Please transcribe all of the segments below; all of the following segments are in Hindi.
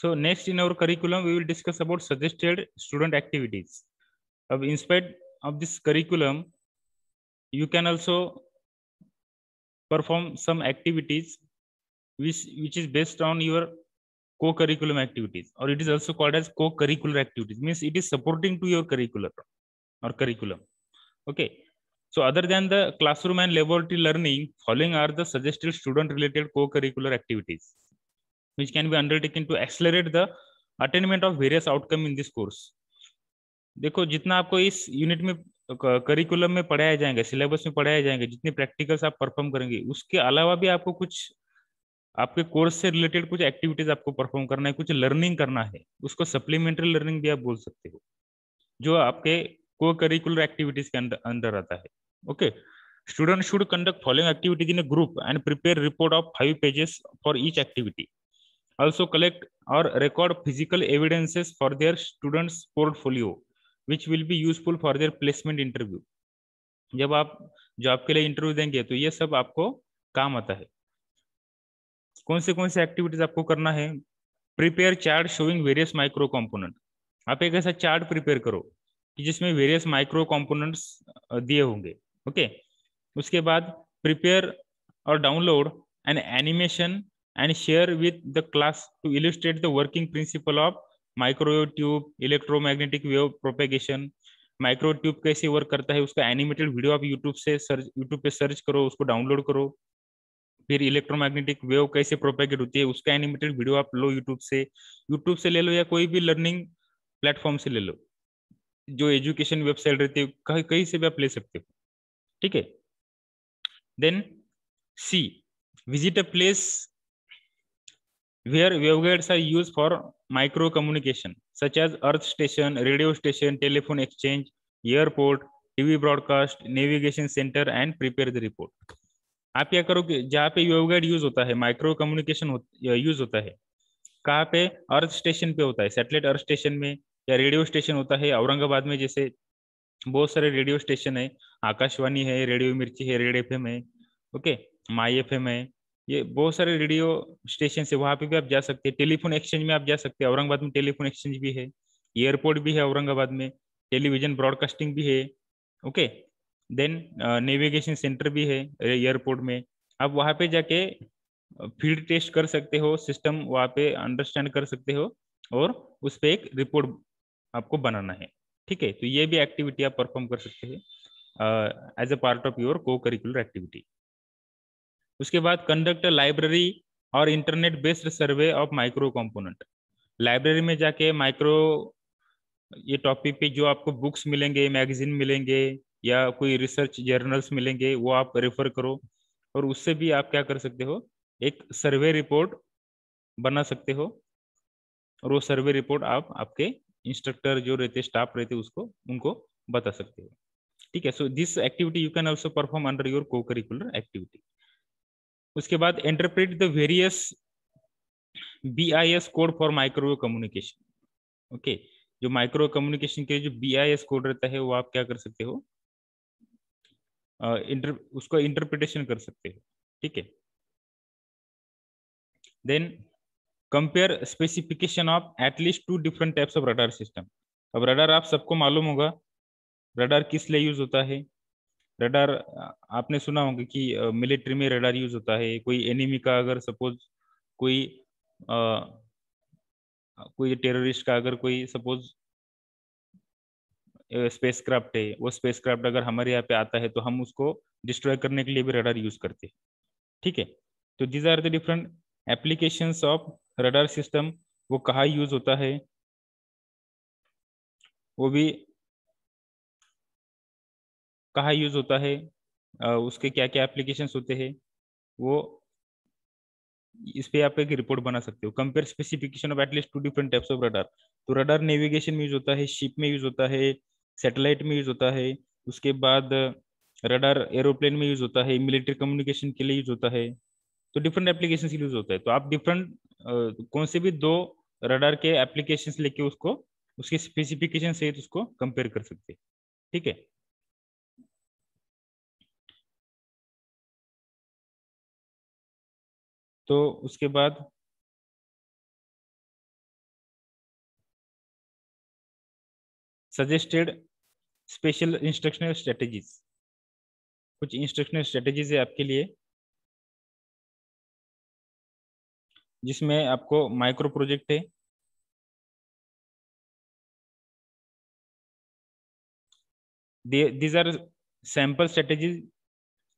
So next in our curriculum, we will discuss about suggested student activities. In spite of this curriculum, you can also perform some activities which is based on your co-curriculum activities, or it is also called as co-curricular activities. Means it is supporting to your curriculum or curriculum. Okay. So other than the classroom and laboratory learning, following are the suggested student-related co-curricular activities, which can be undertaken to accelerate the attainment of various outcome in this course. देखो, जितना आपको इस यूनिट में करिकुलम में पढ़ाया जाएगा, सिलेबस में पढ़ाया जाएगा, जितने प्रैक्टिकल्स आप परफॉर्म करेंगे, उसके अलावा भी आपको कुछ आपके कोर्स से रिलेटेड कुछ एक्टिविटीज आपको परफॉर्म करना है, कुछ लर्निंग करना है, उसको सप्लीमेंट्री लर्निंग भी आप बोल सकते हो, जो आपके को करिकुलर एक्टिविटीज के अंदर आता है. Okay. Student should conduct following activities in a group and prepare report of 5 pages for each activity. Also collect or record physical evidences for their students portfolio which will be useful for their placement interview. जब आप जॉब के लिए इंटरव्यू देंगे तो ये सब आपको काम आता है. कौन से एक्टिविटीज आपको करना है? Prepare chart showing various micro component. आप एक ऐसा चार्ट प्रिपेयर करो कि जिसमें वेरियस माइक्रो कंपोनेंट्स दिए होंगे. ओके. उसके बाद प्रिपेयर और download an animation and share with the class to illustrate the working principle of microwave tube, electromagnetic wave propagation. Micro tube कैसे वर्क करता है उसका एनिमेटेड वीडियो आप यूट्यूब पे सर्च करो, उसको डाउनलोड करो. फिर इलेक्ट्रोमैग्नेटिक वेव कैसे प्रोपेगेट होती है उसका एनिमेटेड वीडियो आप लो यूट्यूब से ले लो या कोई भी लर्निंग प्लेटफॉर्म से ले लो, जो एजुकेशन वेबसाइट रहती है कहीं से भी आप ले सकते हो. ठीक है. Then C, visit a place where waveguides are used for micro communication such as earth station, radio station, telephone exchange, airport, TV broadcast, navigation center and prepare the report. आप क्या करोगे? जहाँ पे वेवगाइड यूज होता है, माइक्रो कम्युनिकेशन यूज होता है, कहाँ पे? अर्थ स्टेशन पे होता है, सैटेलाइट अर्थ स्टेशन में, या रेडियो स्टेशन होता है औरंगाबाद में. जैसे बहुत सारे रेडियो स्टेशन है, आकाशवाणी है, रेडियो मिर्ची है, रेड एफएम है, ओके, माई एफएम है, ये बहुत सारे रेडियो स्टेशन है, वहां पे भी आप जा सकते हैं. टेलीफोन एक्सचेंज में आप जा सकते हैं, औरंगाबाद में टेलीफोन एक्सचेंज भी है. एयरपोर्ट भी है औरंगाबाद में, टेलीविजन ब्रॉडकास्टिंग भी है. ओके. देन नेविगेशन सेंटर भी है एयरपोर्ट में. आप वहां पे जाके फील्ड टेस्ट कर सकते हो, सिस्टम वहां पे अंडरस्टैंड कर सकते हो, और उस पर एक रिपोर्ट आपको बनाना है. ठीक है. तो ये भी एक्टिविटी आप परफॉर्म कर सकते हैं as a part of your co curricular activity. उसके बाद कंडक्ट लाइब्रेरी और internet based survey of micro component. Library में जाके माइक्रो ये टॉपिक पे जो आपको बुक्स मिलेंगे, मैगजीन मिलेंगे, या कोई रिसर्च जर्नल्स मिलेंगे, वो आप रेफर करो, और उससे भी आप क्या कर सकते हो? एक सर्वे रिपोर्ट बना सकते हो, और वो सर्वे रिपोर्ट आप आपके इंस्ट्रक्टर जो रहते, स्टाफ रहते, उसको उनको बता सकते हो. ठीक है. So this activity you can also perform under your co curricular activity. उसके बाद interpret the various BIS code for microwave communication. Okay. जो माइक्रो कम्युनिकेशन के जो BIS कोड रहता है वो आप क्या कर सकते हो? उसको इंटरप्रिटेशन कर सकते हो. ठीक है. Then compare specification of at least 2 different types of radar system. अब रडार आप सबको मालूम होगा, रडार किस लिए यूज होता है. रडार आपने सुना होगा कि मिलिट्री में रडार यूज होता है. कोई एनिमी का अगर सपोज कोई कोई टेररिस्ट का अगर कोई सपोज स्पेसक्राफ्ट है, वो स्पेसक्राफ्ट अगर हमारे यहाँ पे आता है तो हम उसको डिस्ट्रॉय करने के लिए भी रडार यूज करते हैं. ठीक है. तो these are the different applications of radar system. वो कहाँ यूज होता है, वो भी कहाँ यूज होता है, उसके क्या क्या एप्लीकेशंस होते हैं, वो इस पे आप एक रिपोर्ट बना सकते हो. Compare specification of at least 2 different types of radar. तो रडार नेविगेशन में यूज होता है, शिप में यूज होता है, सैटेलाइट में यूज होता है. उसके बाद रडार एरोप्लेन में यूज होता है, मिलिट्री कम्युनिकेशन के लिए यूज होता है. तो डिफरेंट एप्लीकेशन के लिए यूज होता है. तो आप डिफरेंट कौन से भी 2 रडार के एप्लीकेशन लेके उसको उसके स्पेसिफिकेशन सहित उसको कंपेयर कर सकते हैं. ठीक है. तो उसके बाद सजेस्टेड स्पेशल इंस्ट्रक्शनल स्ट्रेटेजीज, कुछ इंस्ट्रक्शनल स्ट्रेटेजीज है आपके लिए, जिसमें आपको माइक्रो प्रोजेक्ट है, these are sample strategies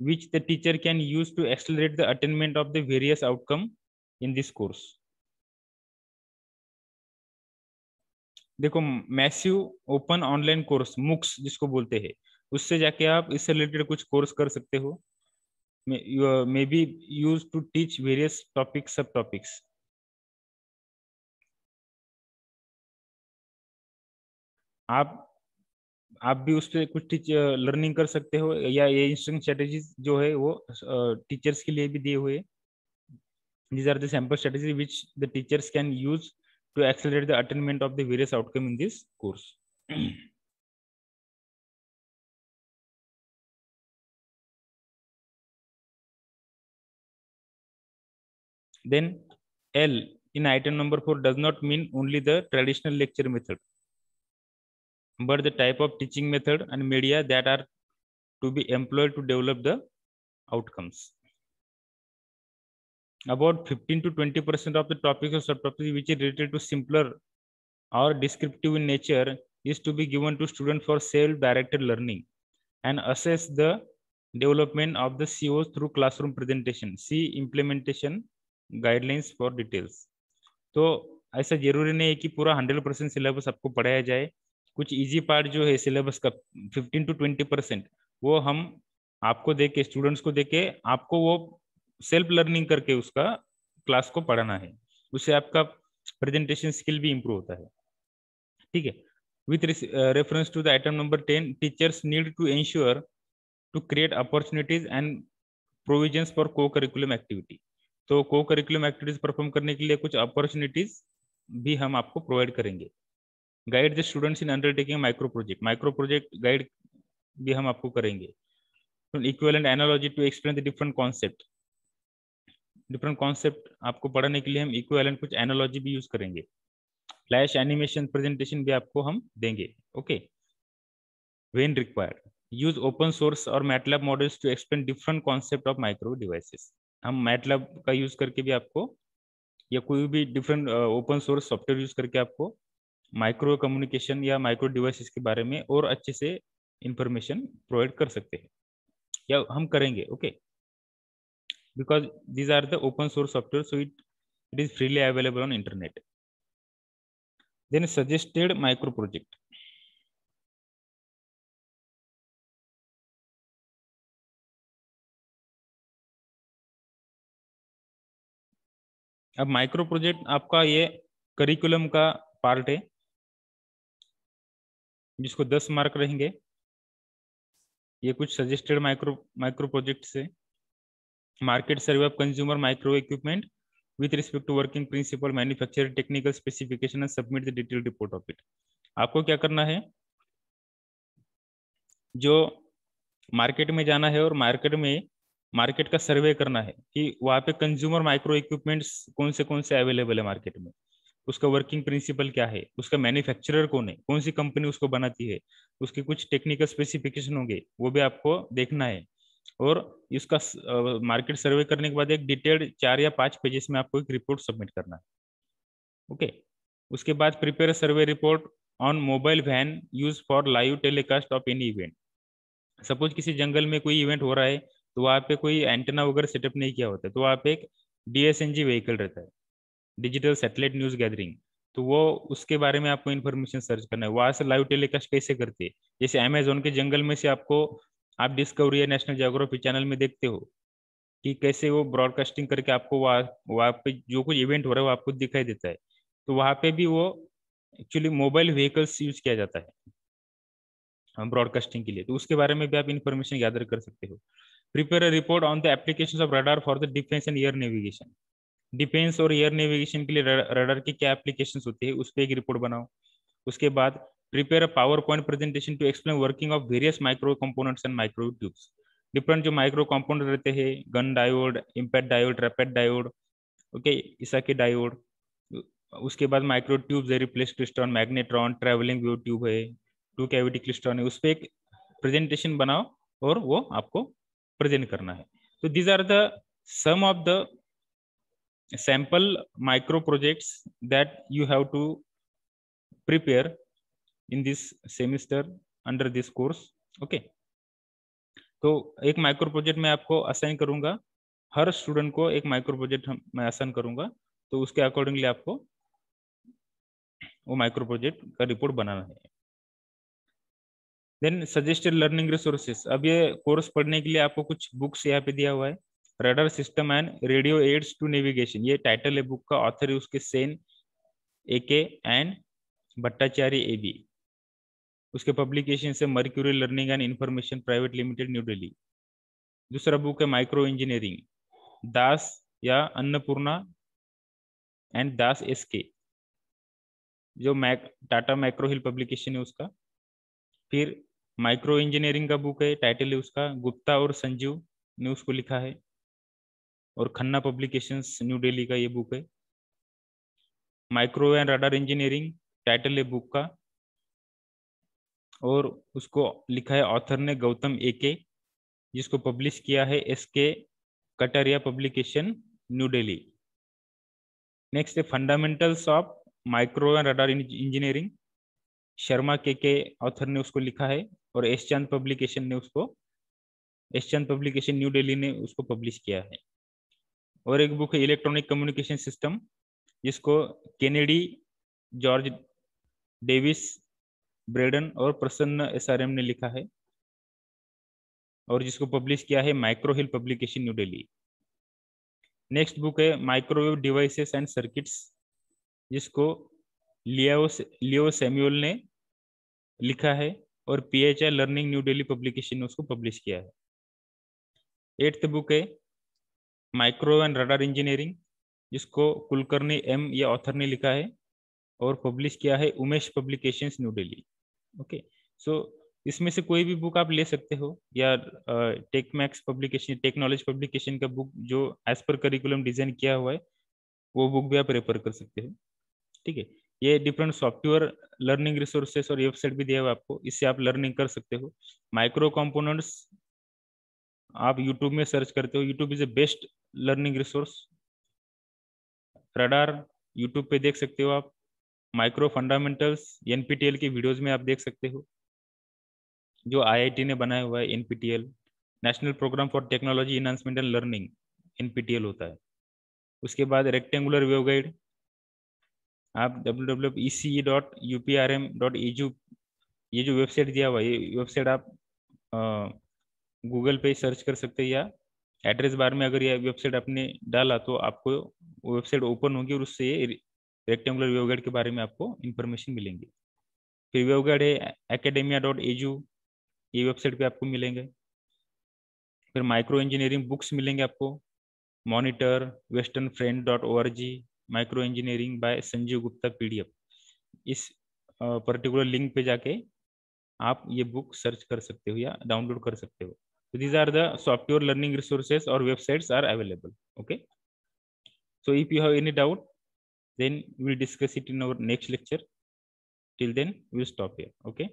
which the teacher can use to accelerate the attainment of the various outcome in this course. देखो, massive open online course MOOCs जिसको बोलते हैं, उससे जाके आप इससे रिलेटेड कुछ कोर्स कर सकते हो, may be use to teach various topics, सब टॉपिक्स। आप भी उस पर कुछ लर्निंग कर सकते हो, या ये इंस्ट्रक्शन स्ट्रेटेजीज जो है वो टीचर्स के लिए भी दिए हुए। These are the sample strategies which the teachers can use to accelerate the attainment of the various outcome in this course. Then L in item number 4 does not mean only the traditional lecture method, but the type of teaching method and media that are to be employed to develop the outcomes. About 15 to 20% of the topics or subtopics which is related to simpler or descriptive in nature is to be given to students for self-directed learning and assess the development of the COs through classroom presentation. See implementation guidelines for details. तो ऐसा जरूरी नहीं है कि पूरा 100% सिलेबस आपको पढ़ाया जाए, कुछ इजी पार्ट जो है सिलेबस का 15 to 20% वो हम आपको देके, स्टूडेंट्स को देके, आपको वो सेल्फ लर्निंग करके उसका क्लास को पढ़ाना है, उससे आपका प्रेजेंटेशन स्किल भी इम्प्रूव होता है। ठीक है। With reference to the item number 10, teachers need to ensure to create opportunities and provisions for co-curriculum activity. तो co-curriculum activities परफॉर्म करने के लिए कुछ अपॉर्चुनिटीज भी हम आपको प्रोवाइड करेंगे। Guide the students in undertaking micro project guide भी हम आपको करेंगे। Equivalent analogy to explain the different concept आपको पढ़ाने के लिए हम इक्विवेलेंट कुछ एनालॉजी भी यूज करेंगे। फ्लैश एनिमेशन प्रेजेंटेशन भी आपको हम देंगे। Okay. When required use open source और MATLAB models to explain different concept of micro devices. हम मैटलैब का यूज करके भी आपको, या कोई भी different open source software use करके आपको माइक्रो कम्युनिकेशन या माइक्रो डिवाइसेस के बारे में और अच्छे से इंफॉर्मेशन प्रोवाइड कर सकते हैं, या हम करेंगे। Okay, because these are the open source software, so it is freely available on internet. Then suggested micro project. अब माइक्रो प्रोजेक्ट आपका ये करिकुलम का पार्ट है, जिसको 10 मार्क रहेंगे। ये कुछ सजेस्टेड माइक्रो प्रोजेक्ट से market survey of consumer micro equipment with respect to working principle, manufacture technical specification and submit the detailed report of it. आपको क्या करना है, जो मार्केट में जाना है और मार्केट का सर्वे करना है कि वहाँ पे कंज्यूमर माइक्रो इक्विपमेंट्स कौन से अवेलेबल है मार्केट में, उसका वर्किंग प्रिंसिपल क्या है, उसका मैन्युफैक्चरर कौन है, कौन सी कंपनी उसको बनाती है, उसके कुछ टेक्निकल स्पेसिफिकेशन होंगे, वो भी आपको देखना है। और इसका मार्केट सर्वे करने के बाद एक डिटेल्ड 4 या 5 पेजेस में आपको एक रिपोर्ट सबमिट करना है। ओके। उसके बाद prepare survey report on mobile van use for live telecast of any event. Suppose किसी जंगल में कोई इवेंट हो रहा है, तो वहाँ पे कोई एंटेना वगैरह सेटअप नहीं किया होता है, तो वहाँ पे एक DSNG व्हीकल रहता है, डिजिटल सैटेलाइट न्यूज गैदरिंग। तो वो उसके बारे में आपको इन्फॉर्मेशन सर्च करना है, वहां से लाइव टेलीकास्ट कैसे करते हैं। जैसे अमेजोन के जंगल में से आपको, आप डिस्कवरी या नेशनल ज्योग्राफी चैनल में देखते हो कि कैसे वो ब्रॉडकास्टिंग करके आपको वहाँ पे जो कुछ इवेंट हो रहा है वो आपको दिखाई देता है। तो वहाँ पे भी वो एक्चुअली मोबाइल व्हीकल्स यूज किया जाता है ब्रॉडकास्टिंग के लिए, तो उसके बारे में भी आप इन्फॉर्मेशन गैदर कर सकते हो। Prepare a report on the application of radar for the defence and air navigation. Defence और एयर नेविगेशन के लिए रडार की क्या एप्लीकेशंस होती है, उस पर एक रिपोर्ट बनाओ। उसके बाद prepare a power point presentation to explain working of various micro components and micro tubes. Different जो माइक्रो कंपोनेंट रहते हैं, Gunn diode, impact diode, rapid diode, okay, Esaki diode. उसके बाद माइक्रो ट्यूब्स है, reflex klystron, magnetron, travelling wave tube है, टू कैविटी क्लिस्ट्रॉन है, उस पर एक प्रेजेंटेशन बनाओ और वो आपको प्रेजेंट करना है. तो these are the some of the sample micro projects that you have to prepare in this semester under this course. Okay, तो एक माइक्रो प्रोजेक्ट मैं आपको असाइन करूंगा, हर स्टूडेंट को एक माइक्रो प्रोजेक्ट मैं असाइन करूंगा, तो उसके अकॉर्डिंगली आपको वो माइक्रो प्रोजेक्ट का रिपोर्ट बनाना है. Then suggested learning resources. अब ये कोर्स पढ़ने के लिए आपको कुछ बुक्स यहाँ पे दिया हुआ है. Radar system and radio aids to navigation, ये टाइटल है बुक का, ऑथर है उसके Sen AK and Bhattacharya AB. उसके पब्लिकेशन से Mercury Learning and Information Private Limited, New Delhi. दूसरा बुक है माइक्रो इंजीनियरिंग, दास या अन्नपूर्णा एंड दास SK, जो टाटा माइक्रो हिल पब्लिकेशन है उसका. फिर माइक्रो इंजीनियरिंग का बुक है, टाइटल है उसका गुप्ता और संजीव ने उसको लिखा है, और खन्ना पब्लिकेशंस न्यू दिल्ली का ये बुक है. Micro and radar engineering title है बुक का, और उसको लिखा है ऑथर ने गौतम AK, जिसको पब्लिश किया है SK Kataria publication, New Delhi. Next है fundamentals of micro and radar engineering, Sharma के ऑथर ने उसको लिखा है, और एस चांद पब्लिकेशन न्यू दिल्ली ने उसको पब्लिश किया है. और एक बुक है इलेक्ट्रॉनिक कम्युनिकेशन सिस्टम, जिसको केनेडी, जॉर्ज डेविस, ब्रेडन और प्रसन्न SRM ने लिखा है, और जिसको पब्लिश किया है McGraw Hill publication, New Delhi. Next book है माइक्रोवेव डिवाइसेस एंड सर्किट्स, जिसको लियो सैमुअल ने लिखा है, और PHI learning New Delhi publication ने उसको पब्लिश किया है. 8th बुक है माइक्रो एंड रडार इंजीनियरिंग, जिसको कुलकर्णी M या ऑथर ने लिखा है, और पब्लिश किया है Umesh publications, New Delhi. Okay, so इसमें से कोई भी बुक आप ले सकते हो, या टेकमैक्स पब्लिकेशन, टेक्नोलॉजी पब्लिकेशन का बुक जो एज पर करिकुलम डिजाइन किया हुआ है, वो बुक भी आप रेफर कर सकते हो. ठीक है, ये डिफरेंट सॉफ्टवेयर लर्निंग रिसोर्सेस और वेबसाइट भी दिया हुआ है आपको, इससे आप लर्निंग कर सकते हो. माइक्रो कंपोनेंट्स आप यूट्यूब में सर्च करते हो, YouTube is a best learning resource. Radar YouTube पे देख सकते हो आप. माइक्रो फंडामेंटल्स NPTEL की वीडियोस में आप देख सकते हो, जो IIT ने बनाया हुआ है. NPTEL National Programme for Technology Enhancement and Learning, NPTEL होता है. उसके बाद रेक्टेंगुलर वेव गाइड, आप www.ece.uprm.edu, ये जो वेबसाइट दिया हुआ है, ये वेबसाइट आप गूगल पे सर्च कर सकते हैं, या एड्रेस बार में अगर ये वेबसाइट आपने डाला तो आपको वो वेबसाइट ओपन होगी, और उससे ये रेक्टेंगुलर वेव गाइड के बारे में आपको इंफॉर्मेशन मिलेंगी. फिर वेव गाइड है academia.edu, ये वेबसाइट पे आपको मिलेंगे. फिर माइक्रो इंजीनियरिंग बुक्स मिलेंगे आपको, monitor, westernfriend.org, micro engineering bye Sanjeev Gupta PDF. इस पर्टिकुलर लिंक पे जाके आप ये बुक सर्च कर सकते हो या डाउनलोड कर सकते हो. So these are the software learning resources or websites are available. Okay, so if you have any doubt, then we will discuss it in our next lecture. Till then we will stop here. Okay.